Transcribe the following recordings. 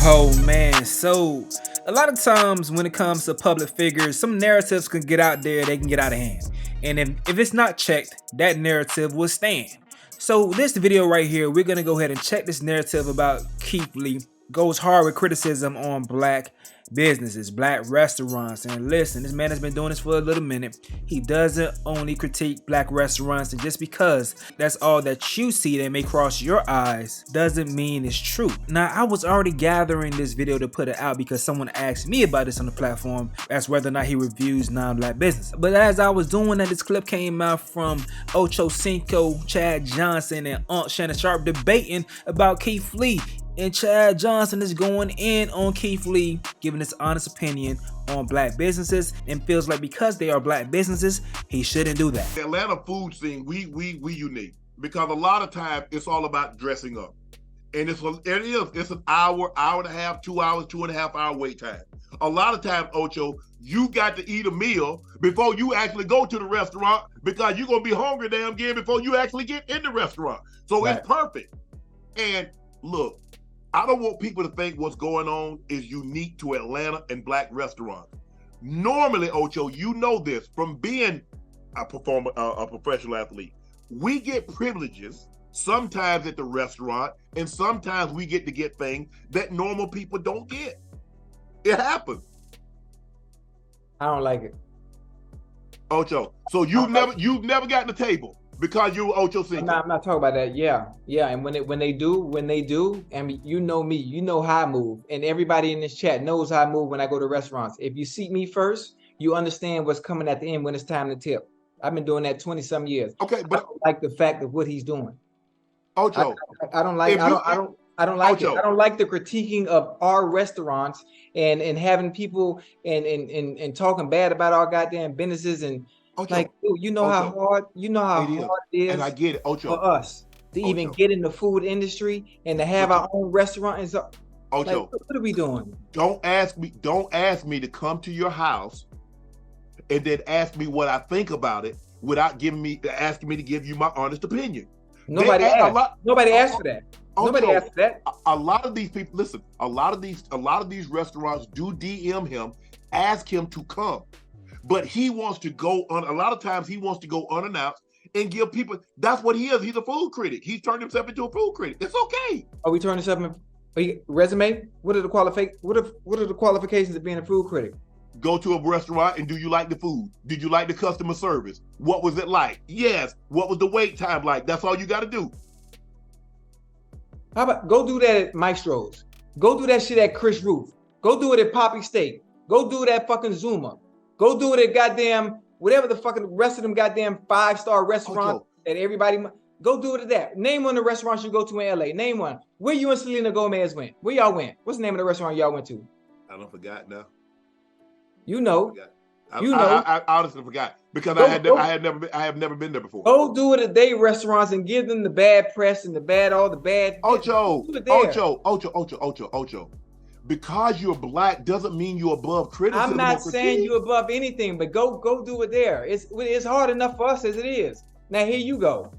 Oh man, so a lot of times when it comes to public figures, some narratives can get out there, they can get out of hand. And if it's not checked, that narrative will stand. So this video right here, we're gonna go ahead and check this narrative about Keith Lee. Goes hard with criticism on black businesses, black restaurants. And listen, this man has been doing this for a little minute. He doesn't only critique black restaurants, and just because that's all that you see that may cross your eyes doesn't mean it's true. Now, I was already gathering this video to put it out because someone asked me about this on the platform as whether or not he reviews non-black business. But as I was doing that, this clip came out from Ocho Cinco, Chad Johnson, and Aunt Shannon Sharp debating about Keith Lee. And Chad Johnson is going in on Keith Lee, giving his honest opinion on black businesses, and feels like because they are black businesses, he shouldn't do that. The Atlanta food scene, we unique because a lot of times it's all about dressing up, and it's an hour and a half, 2 hours, 2.5 hour wait time. A lot of times, Ocho, you got to eat a meal before you actually go to the restaurant because you're gonna be hungry damn again before you actually get in the restaurant. So Right. It's perfect. And look, I don't want people to think what's going on is unique to Atlanta and black restaurants. Normally, Ocho, you know this from being a professional athlete. We get privileges sometimes at the restaurant, and sometimes we get to get things that normal people don't get. It happens. I don't like it. Ocho, so you've never gotten a table because you were Ocho Cinco. I'm not talking about that. Yeah. And when they do, and you know me, you know how I move, and everybody in this chat knows how I move when I go to restaurants. If you seat me first, you understand what's coming at the end when it's time to tip. I've been doing that 20-some years. Okay, but I don't like the fact of what he's doing. Ocho, I don't like. I don't like Ocho. it. I don't like the critiquing of our restaurants and having people and talking bad about our goddamn businesses and. Ocho, like, dude, you know how hard it is, and I get it, Ocho, for us to even get in the food industry and to have our own restaurant. And so, Ocho, like, what are we doing? Don't ask me to come to your house and then ask me what I think about it without asking me to give you my honest opinion. Nobody asked. Nobody asked for that. Nobody asked for that. A lot of these people, listen. A lot of these restaurants do DM him, ask him to come. But he wants to go on. A lot of times he wants to go unannounced and give people. That's what he is. He's a food critic. He's turned himself into a food critic. It's okay. Are we turning this up in resume? What are the qualifications of being a food critic? Go to a restaurant and do you like the food? Did you like the customer service? What was it like? Yes. What was the wait time like? That's all you got to do. How about go do that at Maestro's? Go do that shit at Chris Roof. Go do it at Poppy Steak. Go do it at fucking Zuma. Go do it at goddamn whatever the fucking rest of them goddamn 5-star restaurants that everybody. Go do it at that. Name one of the restaurants you go to in LA. Name one. Where you and Selena Gomez went? Where y'all went? What's the name of the restaurant y'all went to? I don't forgot now. You know. I honestly forgot because I have never been there before. Go do it at their restaurants and give them the bad press and all the bad. Ocho. Because you're black doesn't mean you're above criticism. I'm not saying you're above anything, but go do it there. It's hard enough for us as it is. Now here you go.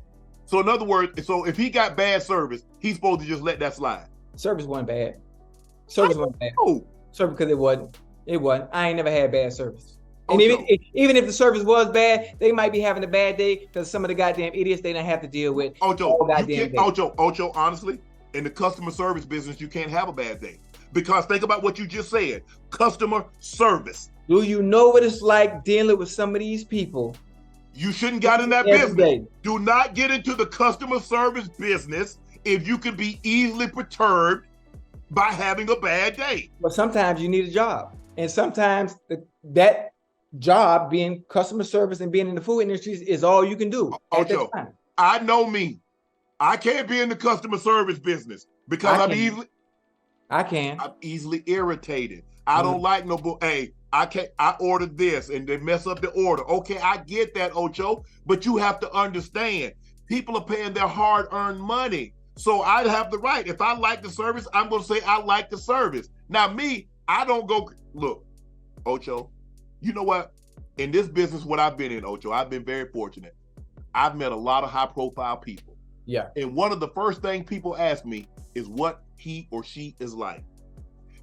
So in other words, so if he got bad service, he's supposed to just let that slide. Service wasn't bad. Service because it wasn't. It wasn't. I ain't never had bad service. And even if the service was bad, they might be having a bad day because some of the goddamn idiots they don't have to deal with. Ocho, honestly, in the customer service business, you can't have a bad day. Because think about what you just said, customer service. Do you know what it's like dealing with some of these people? You shouldn't get in that business. Do not get into the customer service business if you can be easily perturbed by having a bad day. But sometimes you need a job. And sometimes that job, being customer service and being in the food industry, is all you can do. Ocho, I know me. I can't be in the customer service business because I'm easily irritated. I don't like I ordered this and they mess up the order. Okay, I get that, Ocho, but you have to understand, people are paying their hard-earned money. So I have the right. If I like the service, I'm going to say I like the service. Now me, I don't go, look, Ocho, you know what? In this business, what I've been in, Ocho, I've been very fortunate. I've met a lot of high-profile people. Yeah. And one of the first things people ask me is what he or she is like.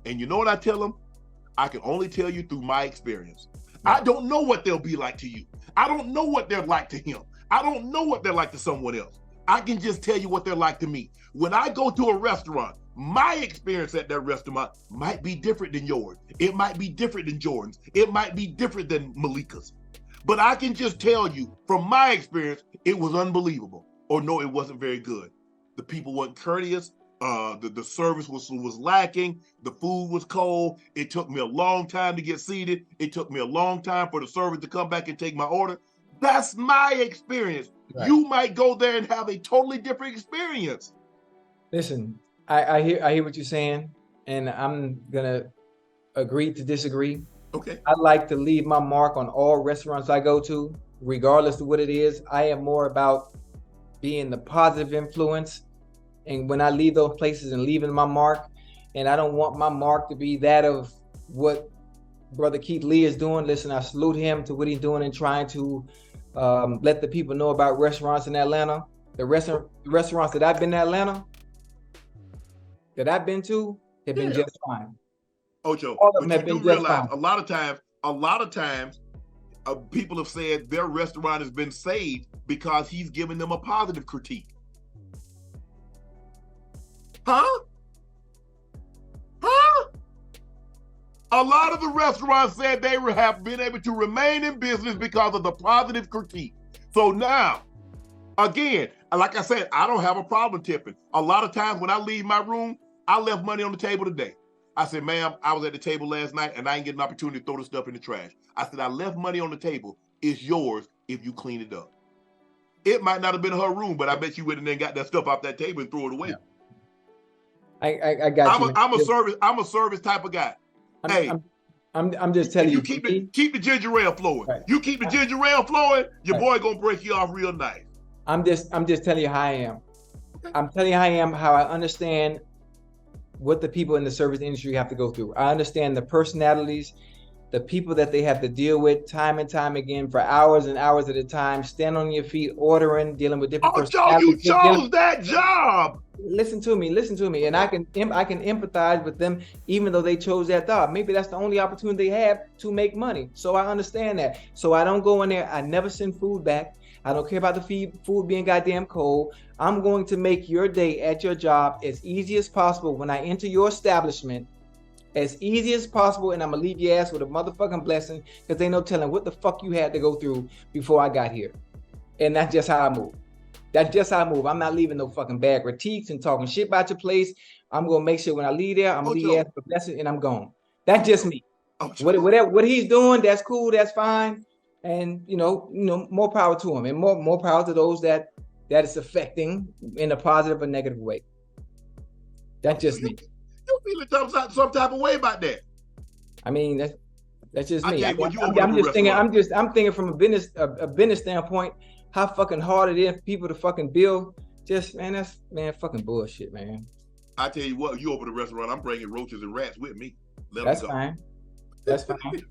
And you know what I tell them? I can only tell you through my experience. I don't know what they'll be like to you. I don't know what they're like to him. I don't know what they're like to someone else. I can just tell you what they're like to me. When I go to a restaurant, my experience at that restaurant might be different than yours. It might be different than Jordan's. It might be different than Malika's. But I can just tell you from my experience, it was unbelievable. Or no, it wasn't very good. The people weren't courteous. The service was lacking. The food was cold. It took me a long time to get seated. It took me a long time for the server to come back and take my order. That's my experience. Right. You might go there and have a totally different experience. Listen, I hear what you're saying, and I'm gonna agree to disagree. Okay. I like to leave my mark on all restaurants I go to, regardless of what it is. I am more about being the positive influence. And when I leave those places and leaving my mark, and I don't want my mark to be that of what Brother Keith Lee is doing. Listen, I salute him to what he's doing and trying to let the people know about restaurants in Atlanta. The restaurants that I've been to Atlanta, that I've been to, have been just fine. Ocho, all of them but have you been do just realize fine. a lot of times, people have said their restaurant has been saved because he's giving them a positive critique. Huh? A lot of the restaurants said they have been able to remain in business because of the positive critique. So now, again, like I said, I don't have a problem tipping. A lot of times when I leave my room, I left money on the table today. I said, ma'am, I was at the table last night and I didn't get an opportunity to throw the stuff in the trash. I said, I left money on the table. It's yours if you clean it up. It might not have been her room, but I bet you went in there and got that stuff off that table and threw it away. Yeah. I got you. I'm a service type of guy. I'm just telling you. Keep the ginger ale flowing. Right. You keep the ginger ale flowing, your boy gonna break you off real nice. I'm just telling you how I am. I'm telling you how I am, how I understand what the people in the service industry have to go through. I understand the personalities, the people that they have to deal with time and time again for hours and hours at a time, stand on your feet, ordering, dealing with different personalities. Joe, you chose that job. Listen to me, and I can empathize with them, even though they chose that job. Maybe that's the only opportunity they have to make money. So I understand that. So I don't go in there. I never send food back. I don't care about the food being goddamn cold. I'm going to make your day at your job as easy as possible when I enter your establishment, as easy as possible, and I'm gonna leave your ass with a motherfucking blessing, because ain't no telling what the fuck you had to go through before I got here. And that's just how I move. That's just how I move. I'm not leaving no fucking bad critiques and talking shit about your place. I'm gonna make sure when I leave there, I'm gonna leave your ass with a blessing and I'm gone. That's just me. What he's doing, that's cool, that's fine. And you know, more power to him, and more power to those that it's affecting in a positive or negative way. That's just me. You feeling some type of way about that? I mean, that's just me. I'm thinking from a business standpoint, how fucking hard it is for people to fucking build. Just that's fucking bullshit, man. I tell you what, you open a restaurant, I'm bringing roaches and rats with me. That's fine. That's fine.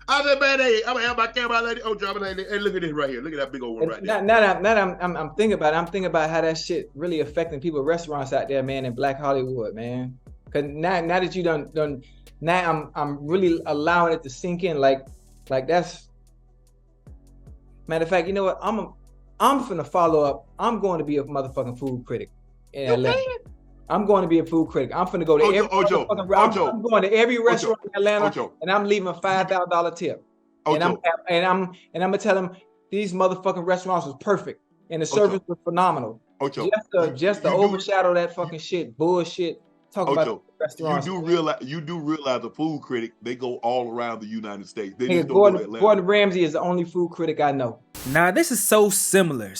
I said, man, hey, I'm gonna have my camera lady. Oh, drop it, hey, look at this right here. Look at that big old one right there. I'm thinking about it. I'm thinking about how that shit really affecting people, restaurants out there, man, in Black Hollywood, man. Cause now that you done, now I'm really allowing it to sink in, like that's. Matter of fact, you know what? I'm finna follow up. I'm going to be a motherfucking food critic in Atlanta. I'm going to be a food critic. I'm finna go to I'm going to every restaurant in Atlanta, and I'm leaving a $5,000 tip. And I'm gonna tell them these motherfucking restaurants was perfect and the service was phenomenal. Just to overshadow that fucking shit, bullshit. Talk about restaurants. You do realize a food critic, they go all around the United States. They just don't go to Atlanta. Gordon Ramsay is the only food critic I know. Now, this is so similar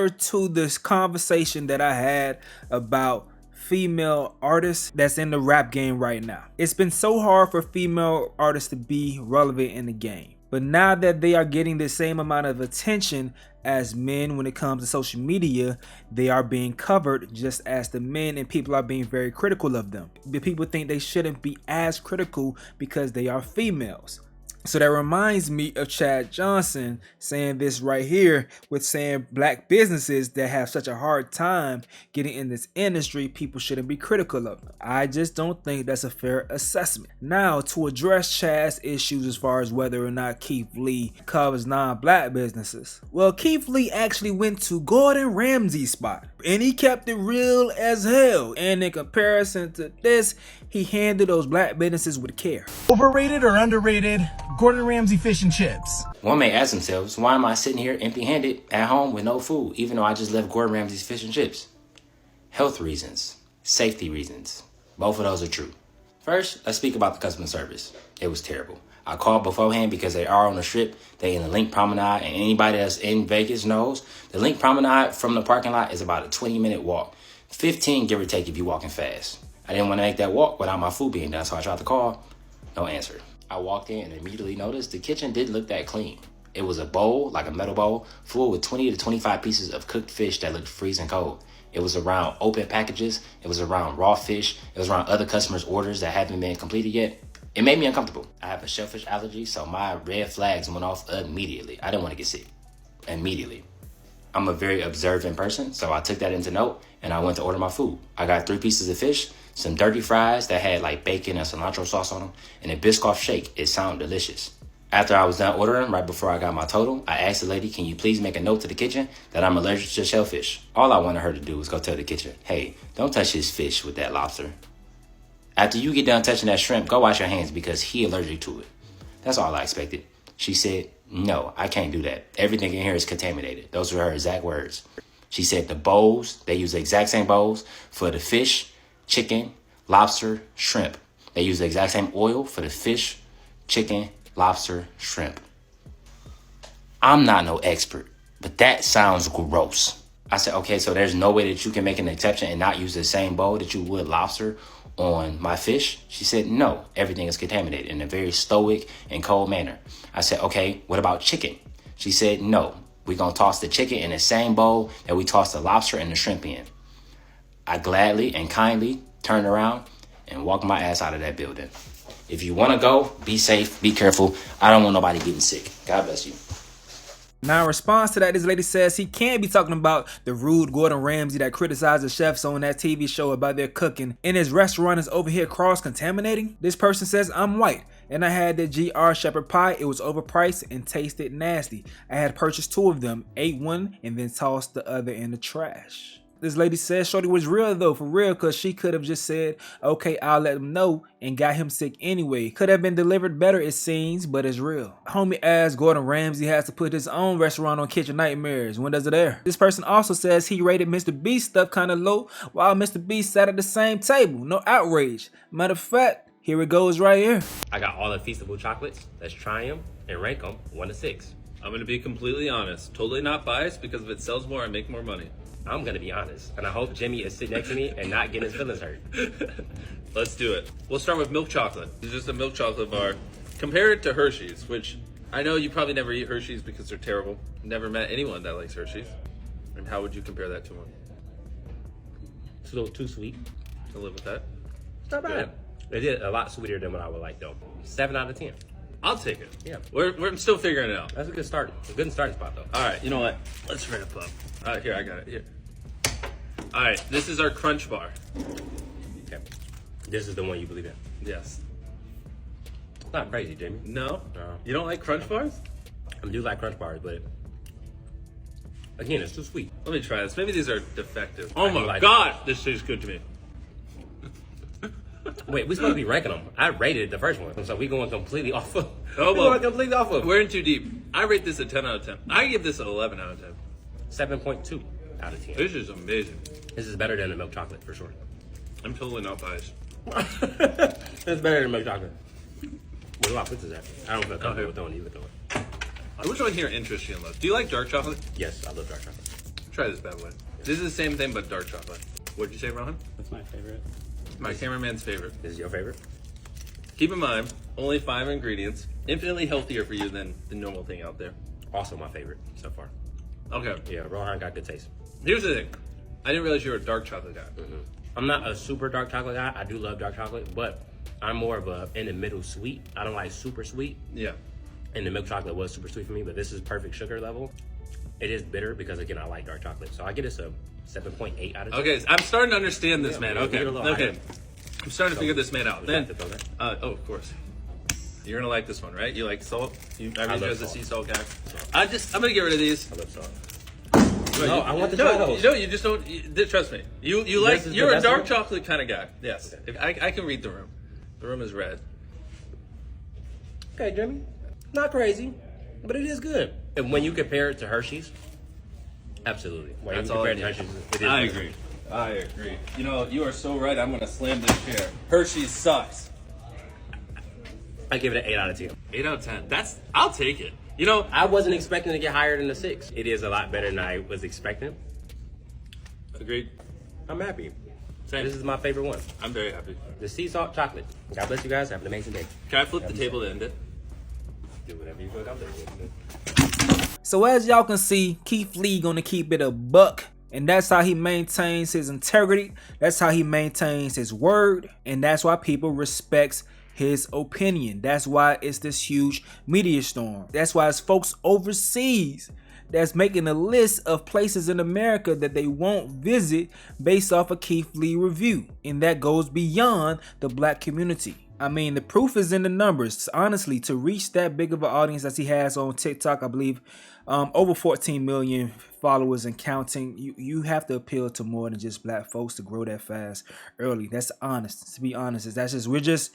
to this conversation that I had about female artists that's in the rap game right now. It's been so hard for female artists to be relevant in the game. But now that they are getting the same amount of attention as men when it comes to social media, they are being covered just as the men, and people are being very critical of them. The people think they shouldn't be as critical because they are females. So that reminds me of Chad Johnson saying this right here with saying black businesses that have such a hard time getting in this industry, people shouldn't be critical of them. I just don't think that's a fair assessment. Now, to address Chad's issues as far as whether or not Keith Lee covers non-black businesses. Well, Keith Lee actually went to Gordon Ramsay's spot and he kept it real as hell. And in comparison to this, he handled those black businesses with care. Overrated or underrated Gordon Ramsay fish and chips? One may ask themselves, why am I sitting here empty-handed at home with no food, even though I just left Gordon Ramsay's fish and chips? Health reasons, safety reasons. Both of those are true. First, let's speak about the customer service. It was terrible. I called beforehand because they are on the strip. They in the Link Promenade, and anybody that's in Vegas knows the Link Promenade from the parking lot is about a 20-minute walk. 15, give or take, if you're walking fast. I didn't want to make that walk without my food being done, so I tried to call. No answer. I walked in and immediately noticed the kitchen didn't look that clean. It was a bowl, like a metal bowl, full with 20 to 25 pieces of cooked fish that looked freezing cold. It was around open packages. It was around raw fish. It was around other customers' orders that haven't been completed yet. It made me uncomfortable. I have a shellfish allergy, so my red flags went off immediately. I didn't want to get sick. Immediately. I'm a very observant person, so I took that into note and I went to order my food. I got 3 pieces of fish, some dirty fries that had like bacon and cilantro sauce on them, and a Biscoff shake. It sounded delicious. After I was done ordering, right before I got my total, I asked the lady, can you please make a note to the kitchen that I'm allergic to shellfish? All I wanted her to do was go tell the kitchen, hey, don't touch his fish with that lobster. After you get done touching that shrimp, go wash your hands because he allergic to it. That's all I expected. She said, no, I can't do that. Everything in here is contaminated. Those were her exact words. She said the bowls, they use the exact same bowls for the fish, chicken, lobster, shrimp. They use the exact same oil for the fish, chicken, lobster, shrimp. I'm not no expert, but that sounds gross. I said, okay, so there's no way that you can make an exception and not use the same bowl that you would lobster on my fish? She said, no, everything is contaminated in a very stoic and cold manner. I said, okay, what about chicken? She said, no, we're going to toss the chicken in the same bowl that we tossed the lobster and the shrimp in. I gladly and kindly turned around and walked my ass out of that building. If you want to go, be safe, be careful. I don't want nobody getting sick. God bless you. Now, in response to that, this lady says he can't be talking about the rude Gordon Ramsay that criticizes chefs on that TV show about their cooking and his restaurant is over here cross-contaminating. This person says, I'm white and I had the GR shepherd pie. It was overpriced and tasted nasty. I had purchased 2 of them, ate one, and then tossed the other in the trash. This lady says shorty was real though, for real, because she could have just said, okay, I'll let him know, and got him sick anyway. Could have been delivered better, it seems, but it's real. Homie asked Gordon Ramsay has to put his own restaurant on Kitchen Nightmares. When does it air? This person also says he rated Mr. Beast stuff kind of low, while Mr. Beast sat at the same table. No outrage. Matter of fact, here it goes right here. I got all the Feastable chocolates. Let's try them and rank them 1 to 6. I'm going to be completely honest. Totally not biased, because if it sells more, I make more money. I'm gonna be honest, and I hope Jimmy is sitting next to me and not getting his feelings hurt. Let's do it. We'll start with milk chocolate. It's just a milk chocolate bar. Compare it to Hershey's, which I know you probably never eat Hershey's because they're terrible. Never met anyone that likes Hershey's. And how would you compare that to one? It's a little too sweet. To live with that? It's not bad. It is a lot sweeter than what I would like though. 7 out of 10. I'll take it. Yeah. We're still figuring it out. That's a good start. It's a good starting spot though. All right, you know what? Let's wrap up. All right, here, I got it. Here. All right, this is our Crunch Bar. Okay. This is the one you believe in. Yes. It's not crazy, Jimmy. No? No. You don't like Crunch Bars? I do like Crunch Bars, but again, it's too sweet. Let me try this. Maybe these are defective. I Oh do my like God, this tastes good to me. Wait, we're supposed to be ranking them. I rated the first one, so we going completely off of. Oh, we well, going completely off of. We're in too deep. I rate this a 10 out of 10. I give this an 11 out of 10. 7.2 out of 10. This is amazing. This is better than the milk chocolate for sure. I'm totally not biased. It's better than milk chocolate. What do I put this at? I don't feel comfortable with throwing either though. Which one here interests you in love? Do you like dark chocolate? Yes, I love dark chocolate. Try this bad boy. This is the same thing but dark chocolate. What'd you say, Rohan? That's my favorite. My cameraman's favorite. This is your favorite? Keep in mind, only 5 ingredients. Infinitely healthier for you than the normal thing out there. Also my favorite so far. Okay. Yeah, Rohan got good taste. Here's the thing. I didn't realize you were a dark chocolate guy. Mm-hmm. I'm not a super dark chocolate guy. I do love dark chocolate, but I'm more of a in the middle sweet. I don't like super sweet. Yeah. and the milk chocolate was super sweet for me, but this is perfect sugar level. It is bitter because, again, I like dark chocolate. So I get this a 7.8 out of 10. Okay, I'm starting to understand this, Yeah, man. we Okay, get a little okay. higher. I'm starting to figure this man out. Then, Chocolate, oh, of course. You're gonna like this one, right? You like salt? I love mean, as a salt. sea salt guy. I'm gonna get rid of these. I love salt. No, I want to try those. You just don't. Trust me. You like. This is You're the a best dark one? chocolate kind of guy. Yes. Okay. I can read the room. The room is red. Okay, Jimmy. Not crazy, but it is good. And when you compare it to Hershey's, absolutely. When That's you all I compare it to need. Hershey's, it is I better. agree. I agree. You know, you are so right. I'm gonna slam this chair. Hershey's sucks. I give it an 8 out of 10. 8 out of 10. I'll take it. You know, I wasn't expecting to get higher than a 6. It is a lot better than I was expecting. agreed. I'm happy. Same. This is my favorite one. I'm very happy. The sea salt chocolate. God bless you guys. Have an amazing day. Can I flip the table to end it? Do whatever you feel comfortable with. So as y'all can see, Keith Lee gonna keep it a buck. And that's how he maintains his integrity. That's how he maintains his word. And that's why people respect his opinion. That's why it's this huge media storm. That's why it's folks overseas that's making a list of places in America that they won't visit based off a Keith Lee review. And that goes beyond the black community. I mean, the proof is in the numbers. Honestly, to reach that big of an audience as he has on TikTok, I believe over 14 million followers and counting, you have to appeal to more than just black folks to grow that fast early. That's honest. To be honest, we're just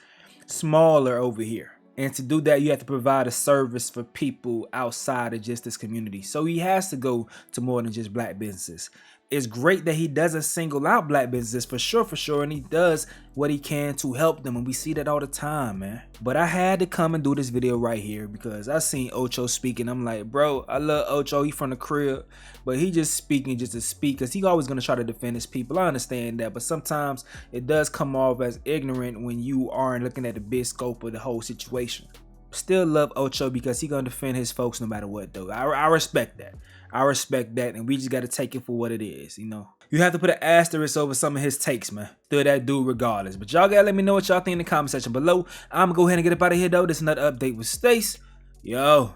smaller over here. And to do that, you have to provide a service for people outside of just this community. So he has to go to more than just black businesses. It's great that he doesn't single out black businesses for sure, and he does what he can to help them, and we see that all the time, man. But I had to come and do this video right here because I seen Ocho speaking. I'm like, bro, I love Ocho, he from the crib, but he just speaking just to speak because he always gonna try to defend his people. I understand that, but sometimes it does come off as ignorant when you aren't looking at the big scope of the whole situation. Still love Ocho because he gonna defend his folks no matter what, though. I respect that. I respect that, and we just got to take it for what it is, you know. You have to put an asterisk over some of his takes, man. Still that dude regardless. But y'all gotta let me know what y'all think in the comment section below. I'm gonna go ahead and get up out of here, though. This is another update with Stace. Yo.